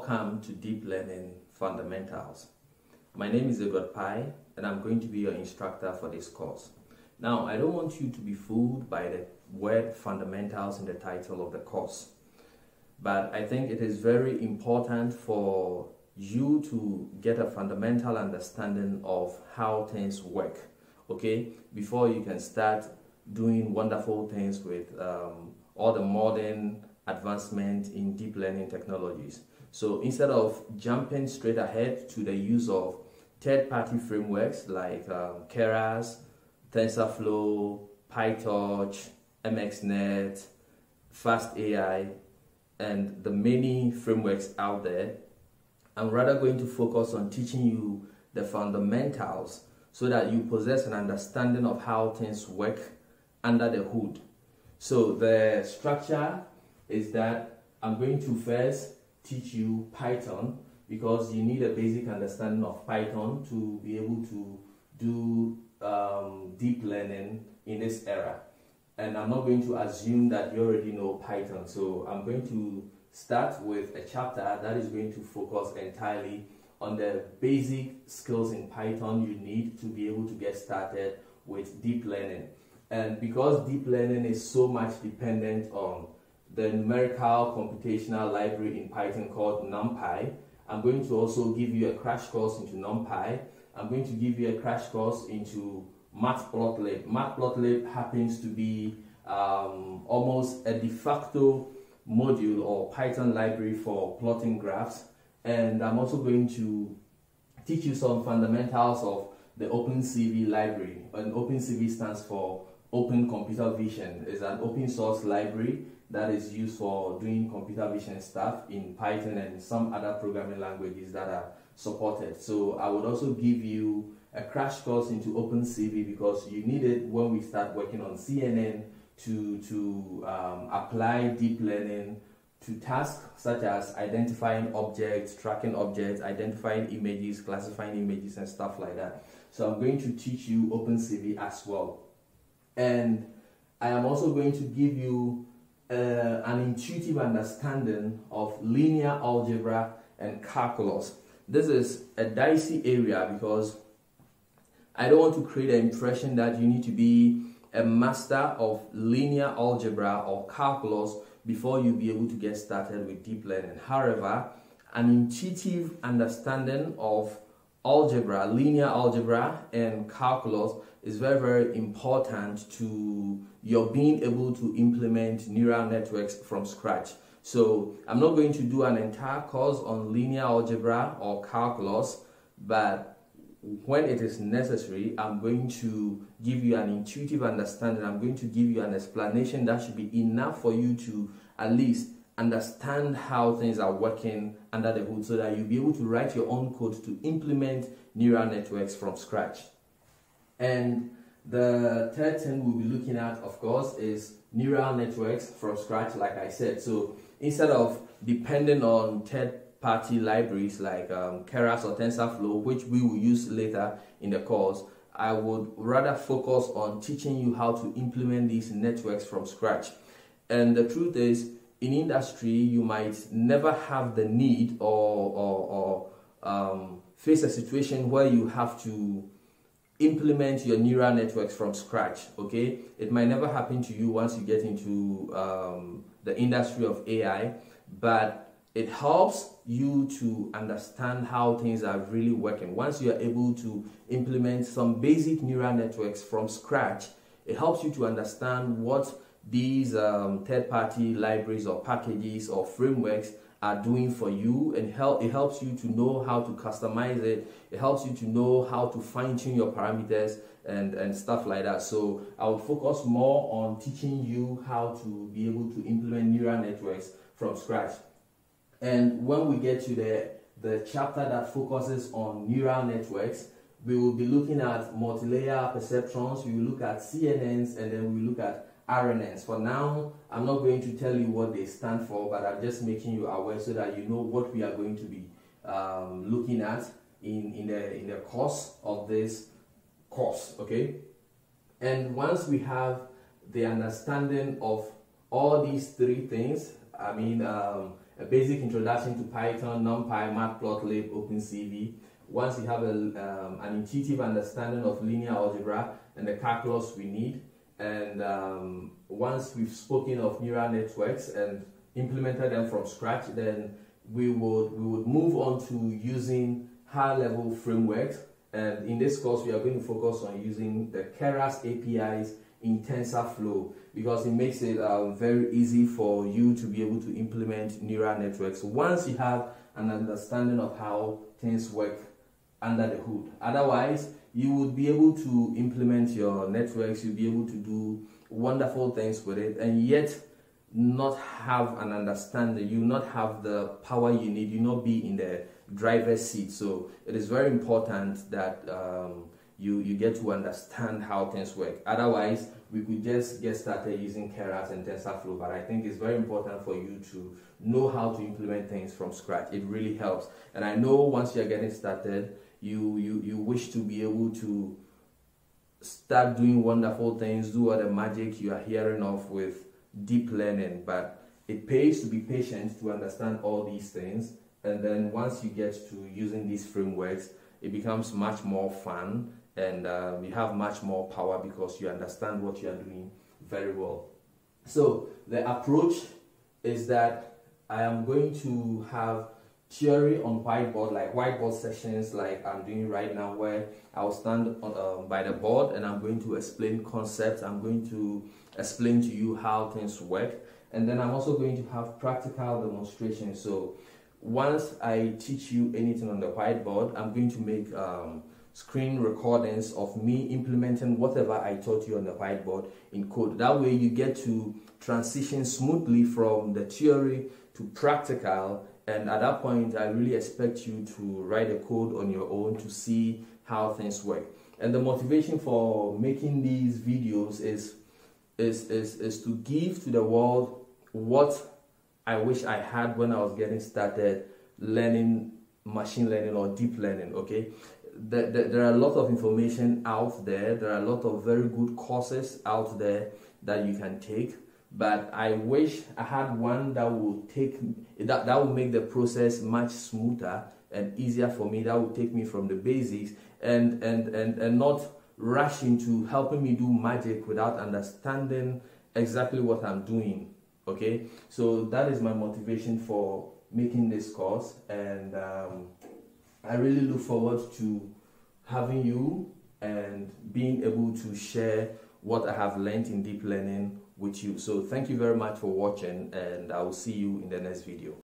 Welcome to Deep Learning Fundamentals. My name is Pai, and I'm going to be your instructor for this course. Now, I don't want you to be fooled by the word fundamentals in the title of the course, but I think it is very important for you to get a fundamental understanding of how things work, okay, before you can start doing wonderful things with all the modern advancement in deep learning technologies. So instead of jumping straight ahead to the use of third-party frameworks like Keras, Tensorflow, PyTorch, MXNet, Fast AI, and the many frameworks out there, I'm rather going to focus on teaching you the fundamentals so that you possess an understanding of how things work under the hood. So the structure is that I'm going to first teach you Python, because you need a basic understanding of Python to be able to do deep learning in this era. And I'm not going to assume that you already know Python. So I'm going to start with a chapter that is going to focus entirely on the basic skills in Python you need to be able to get started with deep learning. And because deep learning is so much dependent on the numerical computational library in Python called Numpy, I'm going to also give you a crash course into Numpy. I'm going to give you a crash course into Matplotlib. Matplotlib happens to be almost a de facto module or Python library for plotting graphs. And I'm also going to teach you some fundamentals of the OpenCV library. And OpenCV stands for Open Computer Vision. It's an open source library that is used for doing computer vision stuff in Python and some other programming languages that are supported. So I would also give you a crash course into OpenCV because you need it when we start working on CNN to apply deep learning to tasks such as identifying objects, tracking objects, identifying images, classifying images, and stuff like that. So I'm going to teach you OpenCV as well. And I am also going to give you an intuitive understanding of linear algebra and calculus. This is a dicey area because I don't want to create an impression that you need to be a master of linear algebra or calculus before you be able to get started with deep learning. However, an intuitive understanding of algebra, linear algebra, and calculus is very, very important to your being able to implement neural networks from scratch. So I'm not going to do an entire course on linear algebra or calculus, but when it is necessary, I'm going to give you an intuitive understanding. I'm going to give you an explanation that should be enough for you to at least understand how things are working under the hood so that you'll be able to write your own code to implement neural networks from scratch. And the third thing we'll be looking at, of course, is neural networks from scratch, like I said. So instead of depending on third-party libraries like Keras or Tensorflow, which we will use later in the course, I would rather focus on teaching you how to implement these networks from scratch. And the truth is, in industry, you might never have the need or face a situation where you have to implement your neural networks from scratch, okay? It might never happen to you once you get into the industry of AI, but it helps you to understand how things are really working. Once you are able to implement some basic neural networks from scratch, it helps you to understand what these third-party libraries or packages or frameworks are doing for you, and it helps you to know how to customize it. It helps you to know how to fine-tune your parameters and stuff like that. So I would focus more on teaching you how to be able to implement neural networks from scratch. And when we get to the chapter that focuses on neural networks, we will be looking at multi-layer perceptrons, we will look at CNNs, and then we will look at RNNs. For now, I'm not going to tell you what they stand for, but I'm just making you aware so that you know what we are going to be looking at in the course of this course, okay? And once we have the understanding of all these three things, I mean, a basic introduction to Python, Numpy, Matplotlib, OpenCV. Once you have an intuitive understanding of linear algebra and the calculus we need, and once we've spoken of neural networks and implemented them from scratch, then we would move on to using high-level frameworks. And in this course, we are going to focus on using the Keras APIs in Tensorflow, because it makes it very easy for you to be able to implement neural networks once you have an understanding of how things work under the hood. Otherwise, you would be able to implement your networks, you'll be able to do wonderful things with it, and yet not have an understanding. You not have the power you need. You not be in the driver's seat. So it is very important that you get to understand how things work. Otherwise, we could just get started using Keras and TensorFlow. But I think it's very important for you to know how to implement things from scratch. It really helps. And I know once you're getting started, you wish to be able to start doing wonderful things, do all the magic you are hearing of with deep learning. But it pays to be patient to understand all these things. And then once you get to using these frameworks, it becomes much more fun, and you have much more power because you understand what you are doing very well. So the approach is that I am going to have theory on whiteboard, like whiteboard sessions like I'm doing right now, where I'll stand on, by the board, and I'm going to explain concepts. I'm going to explain to you how things work, and then I'm also going to have practical demonstrations. So once I teach you anything on the whiteboard, I'm going to make screen recordings of me implementing whatever I taught you on the whiteboard in code. That way you get to transition smoothly from the theory to practical, and at that point I really expect you to write a code on your own to see how things work. And the motivation for making these videos is to give to the world what I wish I had when I was getting started learning machine learning or deep learning. Okay, there are a lot of information out there. There are a lot of very good courses out there that you can take, but I wish I had one that would that would make the process much smoother and easier for me. That would take me from the basics and not rush into helping me do magic without understanding exactly what I'm doing. Okay, so that is my motivation for making this course, and I really look forward to having you and being able to share what I have learned in deep learning with you. So thank you very much for watching, and I will see you in the next video.